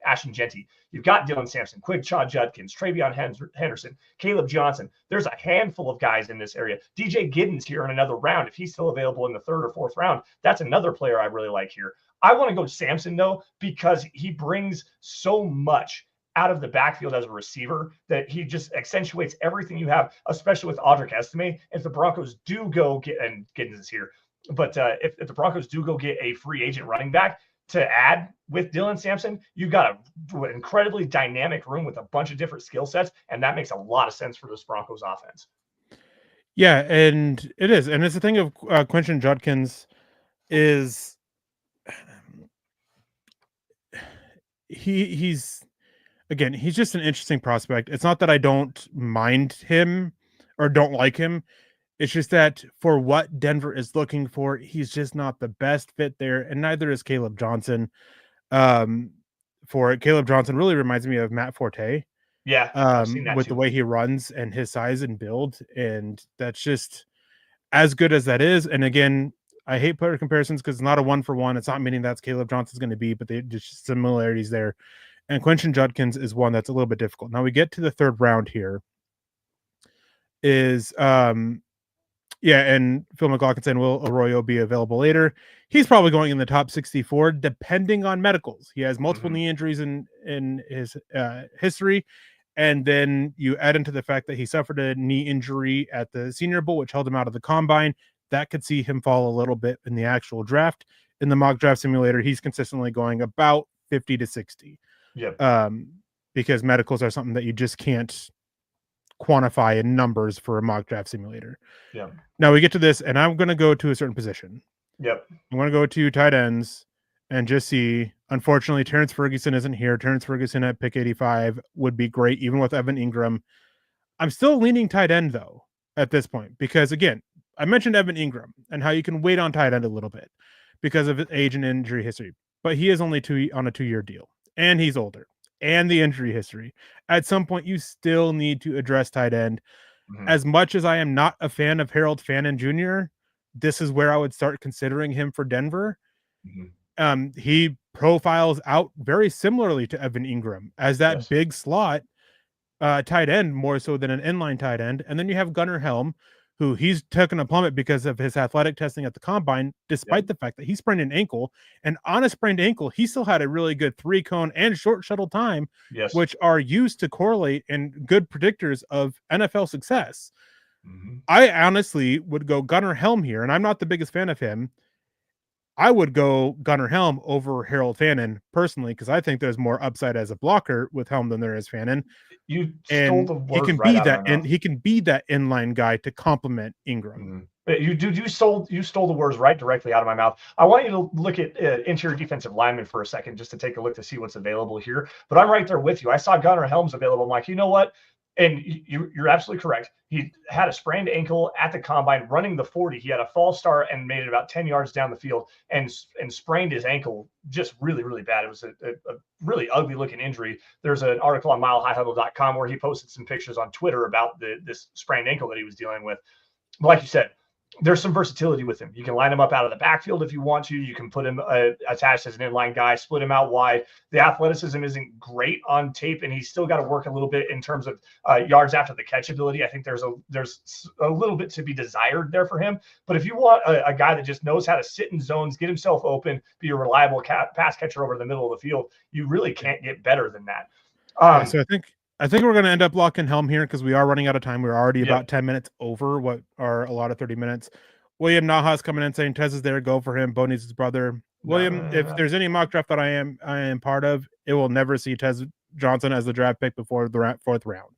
Ashton Genty. You've got Dylan Sampson, Quigchaw Judkins, Travion Henderson, Caleb Johnson. There's a handful of guys in this area. DJ Giddens here in another round. If he's still available in the 3rd or 4th round, that's another player I really like here. I want to go to Sampson though, because he brings so much out of the backfield as a receiver that he just accentuates everything you have, especially with Audric Estime. If the Broncos do go get, and getting this here, but if the Broncos do go get a free agent running back to add with Dylan Sampson, you've got an incredibly dynamic room with a bunch of different skill sets, and that makes a lot of sense for this Broncos offense. Yeah, and it is. And it's the thing of Quentin Judkins is he's again, he's just an interesting prospect. It's not that I don't mind him or don't like him. It's just that for what Denver is looking for, he's just not the best fit there, and neither is Caleb Johnson. For it, Caleb Johnson really reminds me of Matt Forte, Yeah, I've seen that with the too. way he runs and his size and build, and that's just as good as that is. And again, I hate player comparisons because it's not a one for one. It's not meaning that's Caleb Johnson's going to be, but they just similarities there. And Quentin Judkins is one that's a little bit difficult. Now we get to the third round here. Is yeah, and Phil McLaughlin saying, will Arroyo be available later? He's probably going in the top 64, depending on medicals. He has multiple knee injuries in his history. And then you add into the fact that he suffered a knee injury at the Senior Bowl, which held him out of the combine. That could see him fall a little bit in the actual draft. In the mock draft simulator, he's consistently going about 50 to 60. Yep. Because medicals are something that you just can't quantify in numbers for a mock draft simulator. Yeah. Now we get to this, and I'm going to go to a certain position. Yep. I'm going to go to tight ends and just see. Unfortunately, Terrence Ferguson isn't here. Terrence Ferguson at pick 85 would be great, even with Evan Ingram. I'm still leaning tight end, though, at this point, because, again, I mentioned Evan Ingram and how you can wait on tight end a little bit because of his age and injury history. But he is only on a 2-year deal, and he's older, and the injury history. At some point, you still need to address tight end. As much as I am not a fan of Harold Fannin Jr., this is where I would start considering him for Denver. He profiles out very similarly to Evan Ingram as that big slot tight end, more so than an inline tight end. And then you have Gunnar Helm, who he's taken a plummet because of his athletic testing at the combine, despite the fact that he sprained an ankle. And on a sprained ankle, he still had a really good 3-cone and short shuttle time, which are used to correlate and good predictors of NFL success. I honestly would go Gunnar Helm here, and I'm not the biggest fan of him. I would go Gunnar Helm over Harold Fannin personally, because I think there's more upside as a blocker with Helm than there is Fannin. You stole the words right out of my mouth. He can be that inline guy to complement Ingram. You stole the words right directly out of my mouth. I want you to look at interior defensive linemen for a second, just to take a look to see what's available here. But I'm right there with you. I saw Gunnar Helm's available. I'm like, you know what? And you're absolutely correct. He had a sprained ankle at the combine running the 40. He had a false start and made it about 10 yards down the field and sprained his ankle just really, really bad. It was a really ugly looking injury. There's an article on milehighhuddle.com where he posted some pictures on Twitter about this sprained ankle that he was dealing with. But like you said, there's some versatility with him. You can line him up out of the backfield if you want to. You can put him attached as an inline guy, split him out wide. The athleticism isn't great on tape, and he's still got to work a little bit in terms of yards after the catch ability. I think there's a little bit to be desired there for him. But if you want a guy that just knows how to sit in zones, get himself open, be a reliable pass catcher over the middle of the field, you really can't get better than that. So I think we're going to end up locking Helm here because we are running out of time. We're already about 10 minutes over what are a lot of 30 minutes. William Naha's coming in saying Tez is there. Go for him. Bo needs his brother. William, if there's any mock draft that I am part of, it will never see Tez Johnson as the draft pick before the fourth round.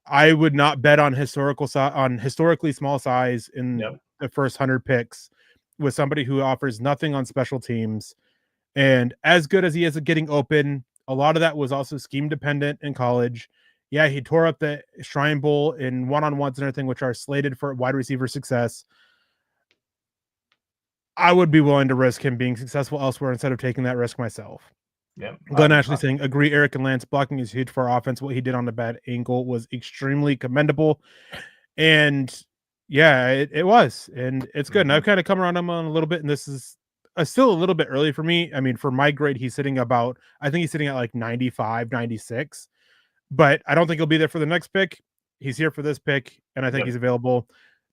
I would not bet on historically small size in the first 100 picks with somebody who offers nothing on special teams. And as good as he is at getting open, a lot of that was also scheme dependent in college. Yeah, he tore up the Shrine Bowl in one-on-ones and everything, which are slated for wide receiver success. I would be willing to risk him being successful elsewhere instead of taking that risk myself. Glenn Ashley saying, agree, Erick and Lance blocking is huge for our offense. What he did on the bad angle was extremely commendable. And yeah, it was. And it's good. And I've kind of come around him on a little bit, and this is still a little bit early for me. I mean, for my grade, I think he's sitting at like 95, 96. But I don't think he'll be there for the next pick. He's here for this pick, and I think he's available.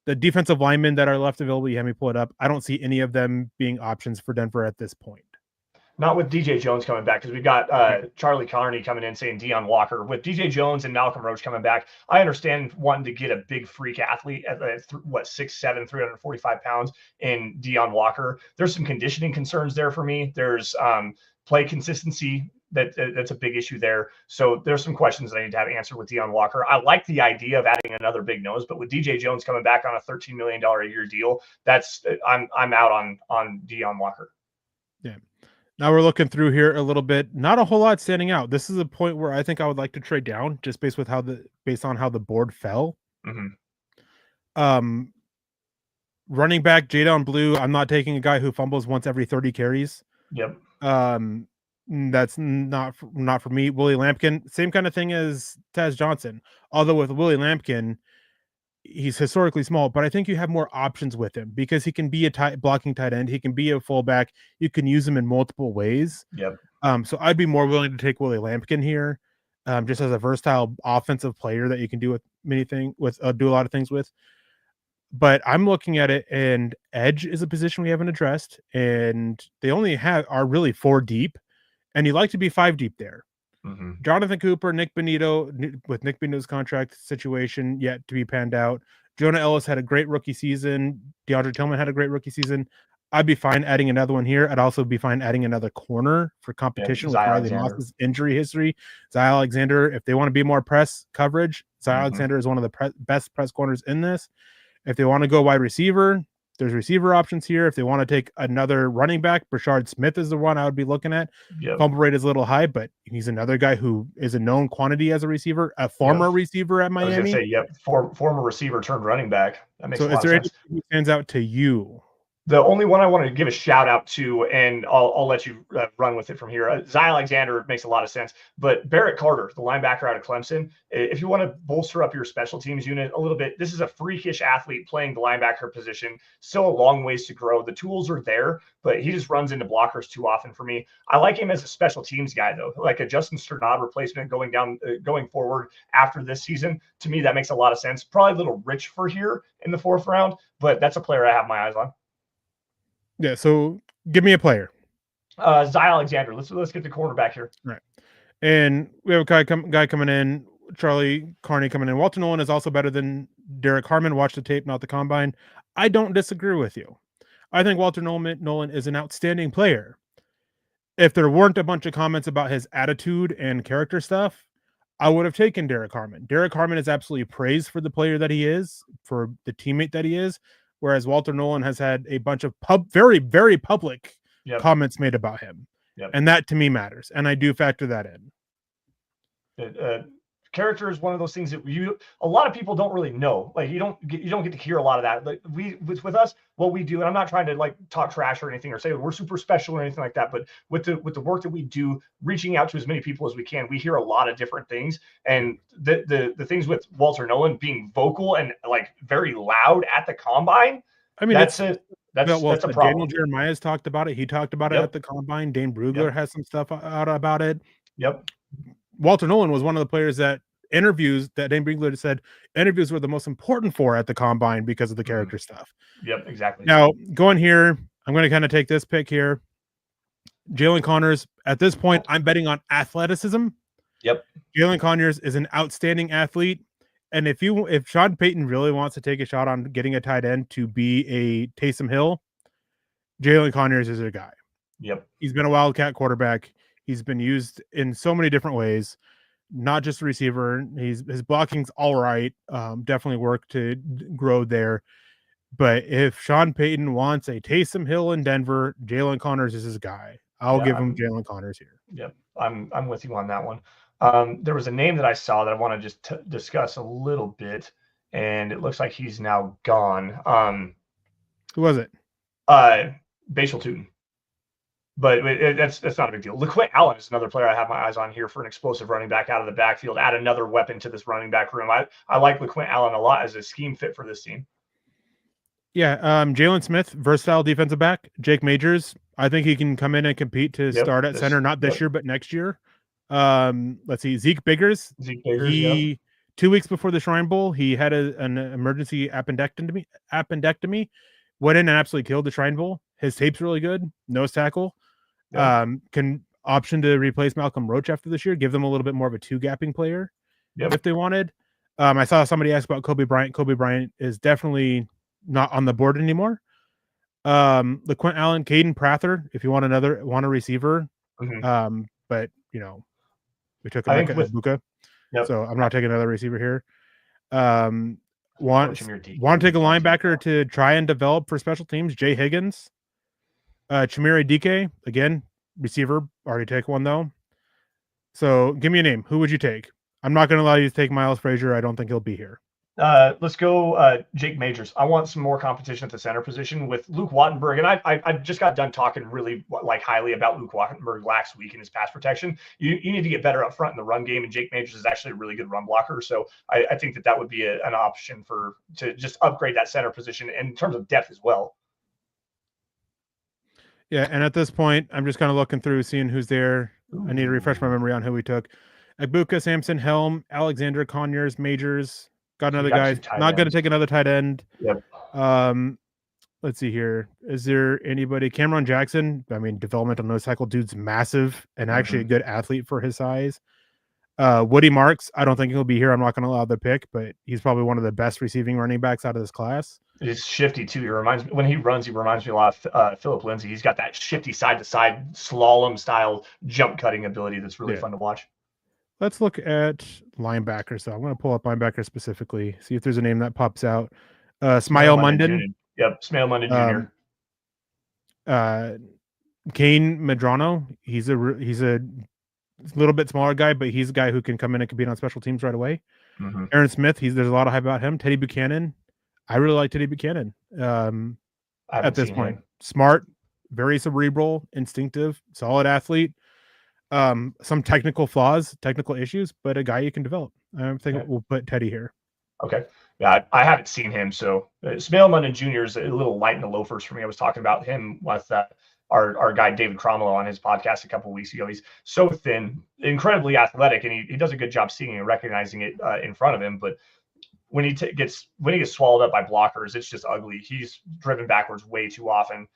The defensive linemen that are left available, you have me pull it up. I don't see any of them being options for Denver at this point. Not with DJ Jones coming back, because we've got Charlie Carney coming in saying Deion Walker. With DJ Jones and Malcolm Roach coming back, I understand wanting to get a big freak athlete at 6'7", 345 pounds in Deion Walker. There's some conditioning concerns there for me. There's play consistency that's a big issue there. So there's some questions that I need to have answered with Deion Walker. I like the idea of adding another big nose, but with DJ Jones coming back on a $13 million a year deal, I'm out on Deion Walker. Yeah. Now we're looking through here a little bit. Not a whole lot standing out. This is a point where I think I would like to trade down, just based on how the board fell. Mm-hmm. Running back Jadon Blue. I'm not taking a guy who fumbles once every 30 carries. Yep. That's not for me. Willie Lampkin, same kind of thing as Taz Johnson. Although with Willie Lampkin, he's historically small, but I think you have more options with him because he can be a blocking tight end. He can be a fullback. You can use him in multiple ways. Yep. So I'd be more willing to take Willie Lampkin here, just as a versatile offensive player that you can do do a lot of things with. But I'm looking at it, and edge is a position we haven't addressed, and they only are really 4 deep, and you like to be 5 deep there. Mm-hmm. Jonathan Cooper, Nick Benito, with Nick Benito's contract situation yet to be panned out. Jonah Ellis had a great rookie season. DeAndre Tillman had a great rookie season. I'd be fine adding another one here. I'd also be fine adding another corner for competition with Riley Moss's injury history. Zy Alexander, if they want to be more press coverage, Zy Alexander is one of the best press corners in this. If they want to go wide receiver, there's receiver options here. If they want to take another running back, Brashard Smith is the one I would be looking at. Yep. Fumble rate is a little high, but he's another guy who is a known quantity as a receiver, a former receiver at Miami. I was going to say, former receiver turned running back. That makes a lot of sense. So is there anything that stands out to you? The only one I want to give a shout out to, and I'll let you run with it from here. Zy Alexander makes a lot of sense, but Barrett Carter, the linebacker out of Clemson, if you want to bolster up your special teams unit a little bit, this is a freakish athlete playing the linebacker position. Still a long ways to grow. The tools are there, but he just runs into blockers too often for me. I like him as a special teams guy, though, like a Justin Strnad replacement going forward after this season. To me, that makes a lot of sense. Probably a little rich for here in the 4th round, but that's a player I have my eyes on. Yeah, so give me a player. Zy Alexander. Let's get the cornerback here. Right. And we have a guy coming in, Charlie Carney coming in. Walter Nolan is also better than Derek Harmon. Watch the tape, not the combine. I don't disagree with you. I think Walter Nolan is an outstanding player. If there weren't a bunch of comments about his attitude and character stuff, I would have taken Derek Harmon. Derek Harmon is absolutely praised for the player that he is, for the teammate that he is. Whereas Walter Nolan has had a bunch of very, very public comments made about him. Yep. And that to me matters. And I do factor that in. Character is one of those things that a lot of people don't really know. Like you don't get to hear a lot of that. Like with us, what we do, and I'm not trying to like talk trash or anything or say we're super special or anything like that, but with the work that we do, reaching out to as many people as we can, we hear a lot of different things. And the things with Walter Nolan being vocal and like very loud at the combine, I mean that's a problem. Daniel Jeremiah's talked about it. He talked about it at the combine. Dane Brugler has some stuff out about it. Yep. Walter Nolan was one of the players that Dane Brugler said interviews were the most important for at the combine because of the character stuff. Yep, exactly. Now, going here, I'm going to kind of take this pick here. Jalen Connors, at this point, I'm betting on athleticism. Yep. Jalen Connors is an outstanding athlete. And if Sean Payton really wants to take a shot on getting a tight end to be a Taysom Hill, Jalen Connors is a guy. Yep. He's been a Wildcat quarterback. He's been used in so many different ways, not just a receiver. His blocking's all right. Definitely work to grow there. But if Sean Payton wants a Taysom Hill in Denver, Jalen Connors is his guy. I'll give him Jalen Connors here. Yep. I'm with you on that one. There was a name that I saw that I want to just discuss a little bit, and it looks like he's now gone. Who was it? Bashal Tootin. But that's not a big deal. LaQuint Allen is another player I have my eyes on here for an explosive running back out of the backfield. Add another weapon to this running back room. I like LaQuint Allen a lot as a scheme fit for this team. Yeah, Jalen Smith, versatile defensive back. Jake Majors, I think he can come in and compete to start at center, not this year, but next year. Let's see, Zeke Biggers. 2 weeks before the Shrine Bowl, he had an emergency appendectomy. Went in and absolutely killed the Shrine Bowl. His tape's really good. Nose tackle. Yeah. Can option to replace Malcolm Roach after this year, give them a little bit more of a two-gapping player Yep. if they wanted. I saw somebody ask about Kobe Bryant. Kobe Bryant is definitely not on the board anymore. LaQuint Allen, Caden Prather, if you want a receiver. But we took I think Emeka with Egbuka, yep. so I'm not taking another receiver here. Coach him your D. Want to take a linebacker to try and develop for special teams? Jay Higgins, Chimere Dike, again, receiver. Already take one though. So give me a name. Who would you take? I'm not going to allow you to take Miles Frazier. I don't think he'll be here. Let's go Jake Majors. I want some more competition at the center position with Luke Wattenberg. And I just got done talking really highly about Luke Wattenberg last week in his pass protection. You need to get better up front in the run game, and Jake Majors is actually a really good run blocker. So I think that would be an option to just upgrade that center position in terms of depth as well. Yeah, and at this point, I'm just kind of looking through, seeing who's there. Ooh. I need to refresh my memory on who we took. Egbuka, Sampson, Helm, Alexander, Conyers, Majors. Got another guy. Not going to take another tight end. Yep. Let's see here. Is there anybody? Cameron Jackson. I mean, developmental nose tackle dude's massive and actually a good athlete for his size. Woody Marks. I don't think he'll be here. I'm not going to allow the pick, but he's probably one of the best receiving running backs out of this class. He's shifty too. He reminds me when he runs. He reminds me a lot of Philip Lindsay. He's got that shifty side to side slalom style jump cutting ability that's really fun to watch. Let's look at linebackers. So I'm going to pull up linebacker specifically, see if there's a name that pops out. Smile Munden. Yep, Smile Munden Jr. Kane Medrano. He's a little bit smaller guy, but he's a guy who can come in and compete on special teams right away. Aaron Smith. There's a lot of hype about him. Teddy Buchanan. I really like Teddy Buchanan. At this point, smart, very cerebral, instinctive, solid athlete. Some technical issues, but a guy you can develop. I think we'll put Teddy here. Okay. Yeah, I haven't seen him. So Smale Munden Jr. is a little light in the loafers for me. I was talking about him with our guy David Cromwell on his podcast a couple of weeks ago. He's so thin, incredibly athletic, and he does a good job seeing and recognizing it in front of him. But when he gets swallowed up by blockers, it's just ugly. He's driven backwards way too often.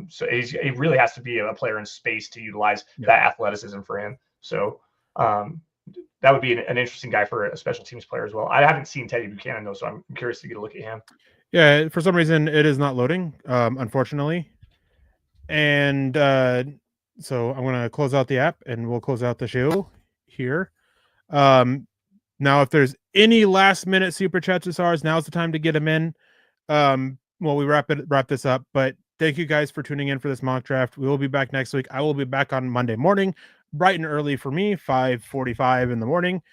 So he really has to be a player in space to utilize that athleticism for him. So that would be an interesting guy for a special teams player as well. I haven't seen Teddy Buchanan though, so I'm curious to get a look at him. Yeah, for some reason it is not loading, unfortunately. And so I'm going to close out the app and we'll close out the show here. Now, if there's any last minute super chats or stars, now's the time to get them in. We wrap this up, but thank you guys for tuning in for this mock draft. We will be back next week. I will be back on Monday morning, bright and early for me, 5:45 in the morning.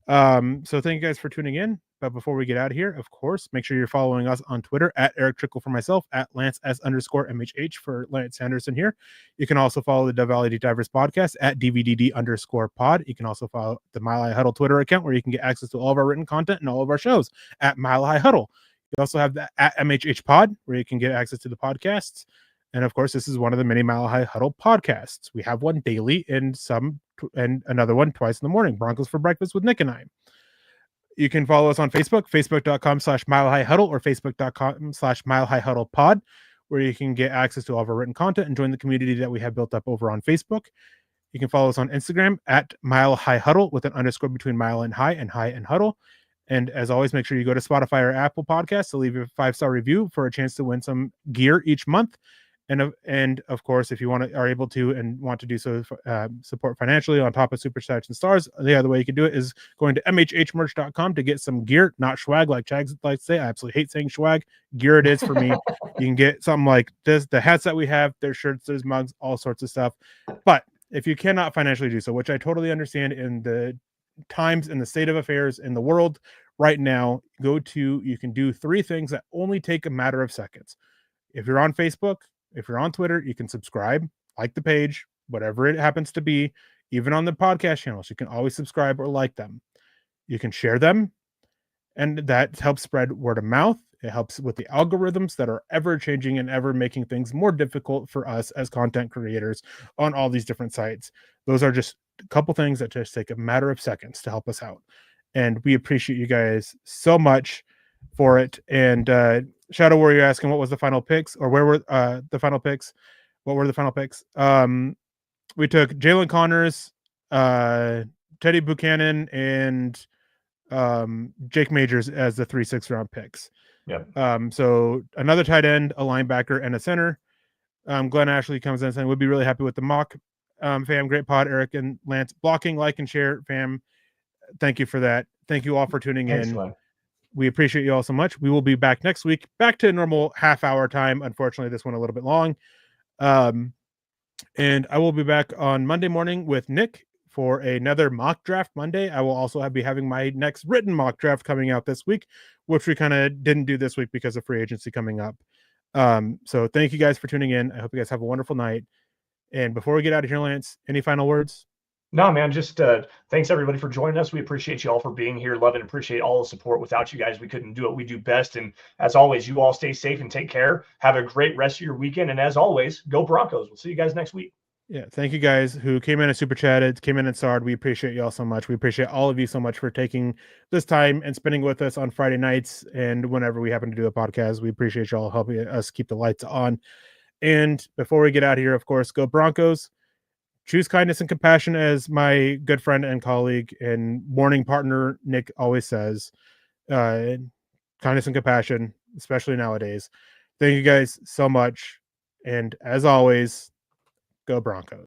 So thank you guys for tuning in. But before we get out of here, of course, make sure you're following us on Twitter at Erick Trickel for myself, at Lance S_MHH for Lance Sanderson here. You can also follow the Dove Valley Deep Divers podcast at DVDD_pod. You can also follow the Mile High Huddle Twitter account where you can get access to all of our written content and all of our shows at Mile High Huddle. You also have the at MHH Pod where you can get access to the podcasts. And of course, this is one of the many Mile High Huddle podcasts. We have one daily and another one twice in the morning. Broncos for Breakfast with Nick and I. You can follow us on Facebook, facebook.com/Mile High Huddle or facebook.com/Mile High Huddle Pod, where you can get access to all of our written content and join the community that we have built up over on Facebook. You can follow us on Instagram at Mile High Huddle with an underscore between Mile and High and Huddle. And as always, make sure you go to Spotify or Apple Podcasts to leave a 5-star review for a chance to win some gear each month. And of course, if you are able to and want to do so, support financially on top of super chats and stars, the other way you can do it is going to mhhmerch.com to get some gear, not swag like Chags likes to say. I absolutely hate saying swag. Gear it is for me. You can get something like this, the hats that we have, there's shirts, there's mugs, all sorts of stuff. But if you cannot financially do so, which I totally understand in the times and the state of affairs in the world right now, you can do 3 things that only take a matter of seconds. If you're on Facebook, if you're on Twitter, you can subscribe, like the page, whatever it happens to be. Even on the podcast channels, you can always subscribe or like them. You can share them, and that helps spread word of mouth. It helps with the algorithms that are ever changing and ever making things more difficult for us as content creators on all these different sites. Those are just a couple things that just take a matter of seconds to help us out. And we appreciate you guys so much for it. And Shadow Warrior asking what was the final picks, or where were the final picks? What were the final picks? we took Jalen Connors, Teddy Buchanan, and Jake Majors as the 3-6 round picks. Yeah. So another tight end, a linebacker, and a center. Glenn Ashley comes in saying we'd be really happy with the mock. Fam, great pod, Eric and Lance. Blocking, like, and share, fam. Thank you for that. Thank you all for tuning Thanks, in. Glenn. We appreciate you all so much. We will be back next week, back to normal half-hour time. Unfortunately, this one a little bit long. And I will be back on Monday morning with Nick for another mock draft Monday. I will also be having my next written mock draft coming out this week, which we kind of didn't do this week because of free agency coming up. So thank you guys for tuning in. I hope you guys have a wonderful night. And before we get out of here, Lance, any final words? No, man, just thanks everybody for joining us. We appreciate you all for being here. Love and appreciate all the support. Without you guys, we couldn't do what we do best. And as always, you all stay safe and take care. Have a great rest of your weekend. And as always, go Broncos. We'll see you guys next week. Yeah, thank you guys who came in and super chatted, came in and starred. We appreciate you all so much. We appreciate all of you so much for taking this time and spending with us on Friday nights and whenever we happen to do a podcast. We appreciate you all helping us keep the lights on. And before we get out of here, of course, go Broncos. Choose kindness and compassion, as my good friend and colleague and morning partner Nick always says. Kindness and compassion, especially nowadays. Thank you guys so much. And as always, go Broncos.